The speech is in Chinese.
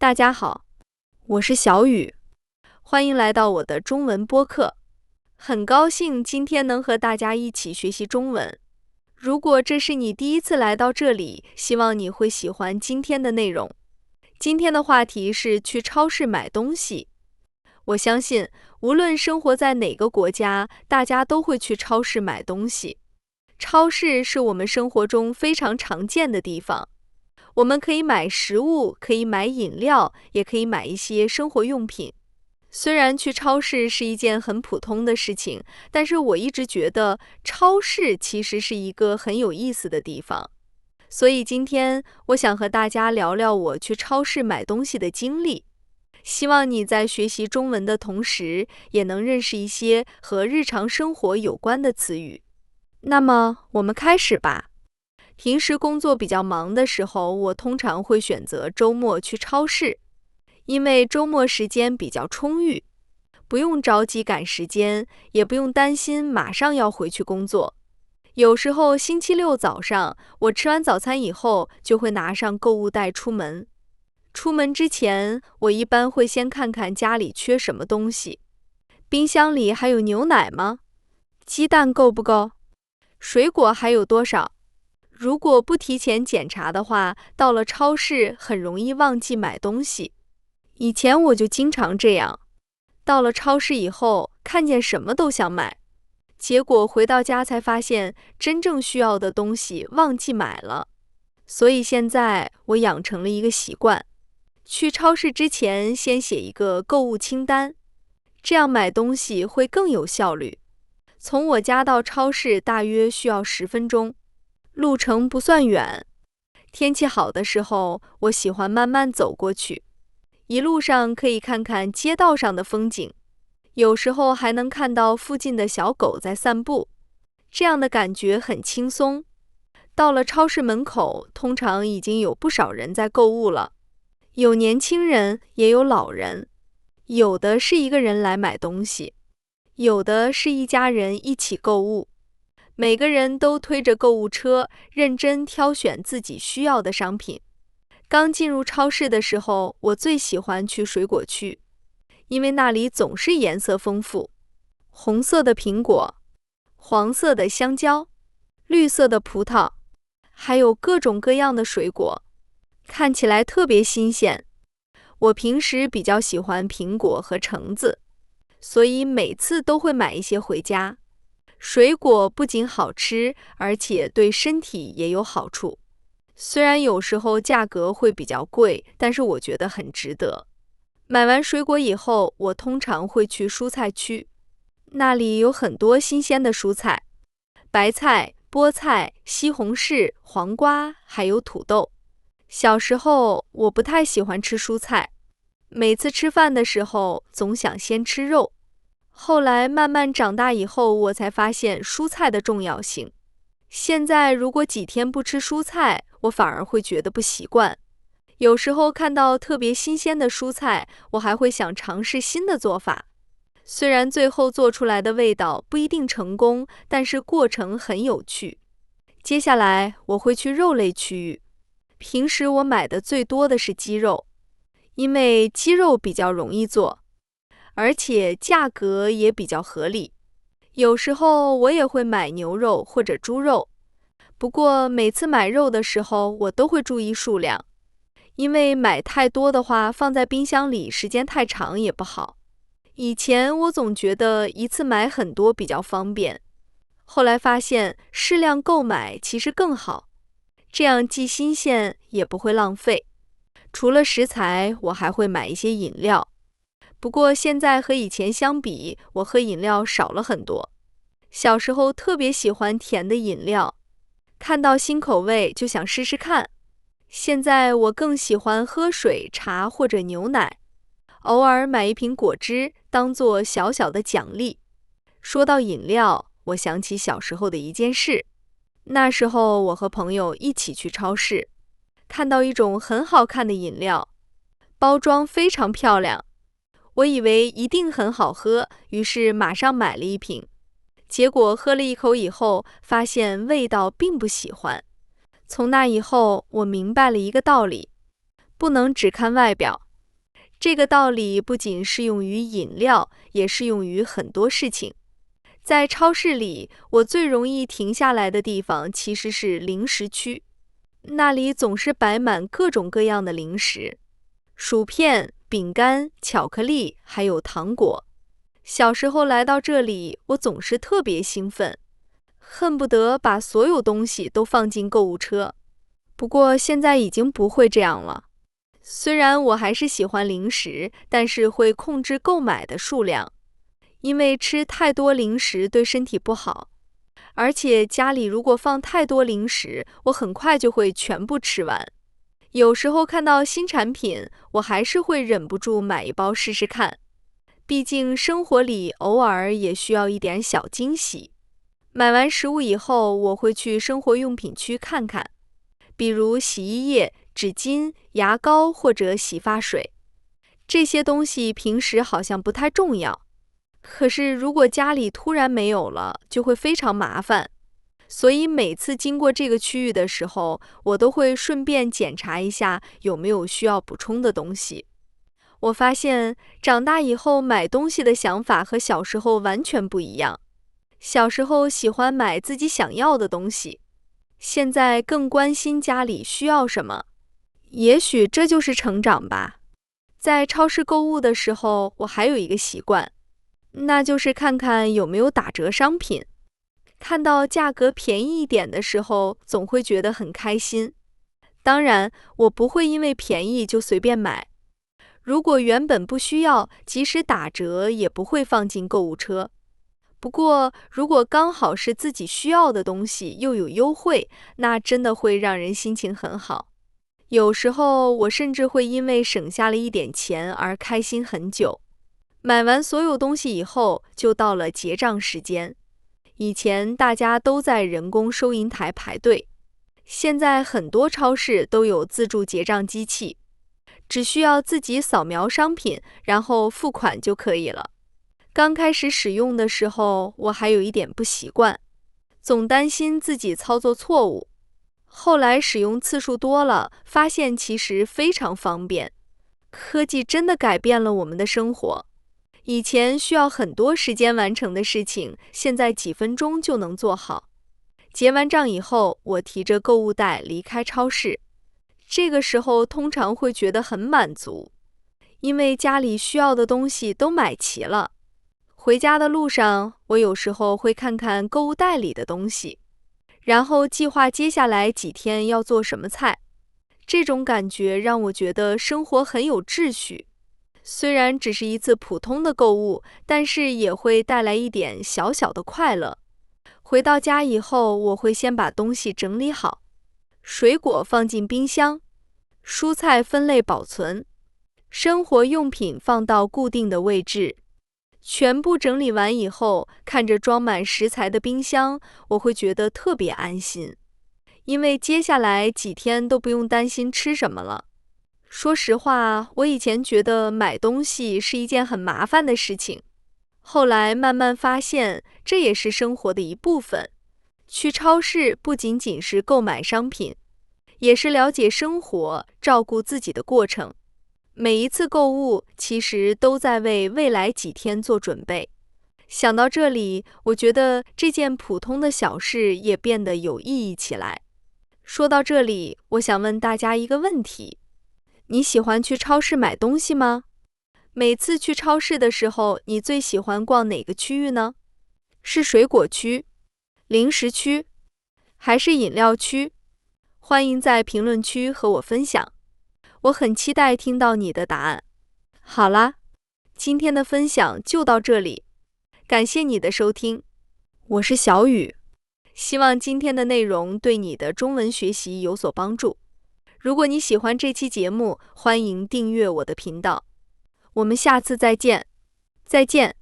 大家好，我是小雨，欢迎来到我的中文播客。很高兴今天能和大家一起学习中文。如果这是你第一次来到这里，希望你会喜欢今天的内容。今天的话题是去超市买东西。我相信，无论生活在哪个国家，大家都会去超市买东西。超市是我们生活中非常常见的地方。我们可以买食物，可以买饮料，也可以买一些生活用品。虽然去超市是一件很普通的事情，但是我一直觉得超市其实是一个很有意思的地方。所以今天我想和大家聊聊我去超市买东西的经历。希望你在学习中文的同时，也能认识一些和日常生活有关的词语。那么，我们开始吧。平时工作比较忙的时候，我通常会选择周末去超市，因为周末时间比较充裕，不用着急赶时间，也不用担心马上要回去工作。有时候星期六早上，我吃完早餐以后，就会拿上购物袋出门。出门之前，我一般会先看看家里缺什么东西。冰箱里还有牛奶吗？鸡蛋够不够？水果还有多少？如果不提前检查的话，到了超市很容易忘记买东西。以前我就经常这样，到了超市以后，看见什么都想买，结果回到家才发现真正需要的东西忘记买了。所以现在我养成了一个习惯，去超市之前先写一个购物清单，这样买东西会更有效率。从我家到超市大约需要10分钟。路程不算远，天气好的时候，我喜欢慢慢走过去，一路上可以看看街道上的风景，有时候还能看到附近的小狗在散步，这样的感觉很轻松。到了超市门口，通常已经有不少人在购物了，有年轻人，也有老人，有的是一个人来买东西，有的是一家人一起购物。每个人都推着购物车，认真挑选自己需要的商品。刚进入超市的时候，我最喜欢去水果区，因为那里总是颜色丰富，红色的苹果，黄色的香蕉，绿色的葡萄，还有各种各样的水果，看起来特别新鲜。我平时比较喜欢苹果和橙子，所以每次都会买一些回家。水果不仅好吃，而且对身体也有好处。虽然有时候价格会比较贵，但是我觉得很值得。买完水果以后，我通常会去蔬菜区，那里有很多新鲜的蔬菜，白菜、菠菜、西红柿、黄瓜，还有土豆。小时候我不太喜欢吃蔬菜，每次吃饭的时候总想先吃肉。后来慢慢长大以后，我才发现蔬菜的重要性。现在如果几天不吃蔬菜，我反而会觉得不习惯。有时候看到特别新鲜的蔬菜，我还会想尝试新的做法。虽然最后做出来的味道不一定成功，但是过程很有趣。接下来我会去肉类区域。平时我买的最多的是鸡肉，因为鸡肉比较容易做，而且价格也比较合理。有时候我也会买牛肉或者猪肉，不过每次买肉的时候我都会注意数量，因为买太多的话放在冰箱里时间太长也不好。以前我总觉得一次买很多比较方便，后来发现适量购买其实更好，这样既新鲜也不会浪费。除了食材，我还会买一些饮料。不过现在和以前相比，我喝饮料少了很多。小时候特别喜欢甜的饮料，看到新口味就想试试看。现在我更喜欢喝水、茶或者牛奶，偶尔买一瓶果汁当做小小的奖励。说到饮料，我想起小时候的一件事。那时候我和朋友一起去超市，看到一种很好看的饮料，包装非常漂亮。我以为一定很好喝，于是马上买了一瓶。结果喝了一口以后，发现味道并不喜欢。从那以后，我明白了一个道理，不能只看外表，这个道理不仅适用于饮料，也适用于很多事情。在超市里，我最容易停下来的地方其实是零食区，那里总是摆满各种各样的零食，薯片、饼干、巧克力，还有糖果。小时候来到这里，我总是特别兴奋，恨不得把所有东西都放进购物车。不过现在已经不会这样了。虽然我还是喜欢零食，但是会控制购买的数量，因为吃太多零食对身体不好。而且家里如果放太多零食，我很快就会全部吃完。有时候看到新产品，我还是会忍不住买一包试试看。毕竟生活里偶尔也需要一点小惊喜。买完食物以后，我会去生活用品区看看，比如洗衣液、纸巾、牙膏或者洗发水。这些东西平时好像不太重要，可是如果家里突然没有了，就会非常麻烦。所以每次经过这个区域的时候，我都会顺便检查一下有没有需要补充的东西。我发现长大以后买东西的想法和小时候完全不一样。小时候喜欢买自己想要的东西，现在更关心家里需要什么。也许这就是成长吧。在超市购物的时候，我还有一个习惯，那就是看看有没有打折商品。看到价格便宜一点的时候，总会觉得很开心。当然，我不会因为便宜就随便买。如果原本不需要，即使打折也不会放进购物车。不过，如果刚好是自己需要的东西又有优惠，那真的会让人心情很好。有时候我甚至会因为省下了一点钱而开心很久。买完所有东西以后，就到了结账时间。以前大家都在人工收银台排队，现在很多超市都有自助结账机器，只需要自己扫描商品，然后付款就可以了。刚开始使用的时候，我还有一点不习惯，总担心自己操作错误。后来使用次数多了，发现其实非常方便。科技真的改变了我们的生活。以前需要很多时间完成的事情，现在几分钟就能做好。结完账以后，我提着购物袋离开超市。这个时候通常会觉得很满足，因为家里需要的东西都买齐了。回家的路上，我有时候会看看购物袋里的东西，然后计划接下来几天要做什么菜。这种感觉让我觉得生活很有秩序。虽然只是一次普通的购物，但是也会带来一点小小的快乐。回到家以后，我会先把东西整理好，水果放进冰箱，蔬菜分类保存，生活用品放到固定的位置。全部整理完以后，看着装满食材的冰箱，我会觉得特别安心，因为接下来几天都不用担心吃什么了。说实话，我以前觉得买东西是一件很麻烦的事情，后来慢慢发现，这也是生活的一部分。去超市不仅仅是购买商品，也是了解生活、照顾自己的过程。每一次购物其实都在为未来几天做准备。想到这里，我觉得这件普通的小事也变得有意义起来。说到这里，我想问大家一个问题：你喜欢去超市买东西吗？每次去超市的时候，你最喜欢逛哪个区域呢？是水果区、零食区，还是饮料区？欢迎在评论区和我分享，我很期待听到你的答案。好啦，今天的分享就到这里，感谢你的收听，我是小雨，希望今天的内容对你的中文学习有所帮助。如果你喜欢这期节目，欢迎订阅我的频道。我们下次再见，再见。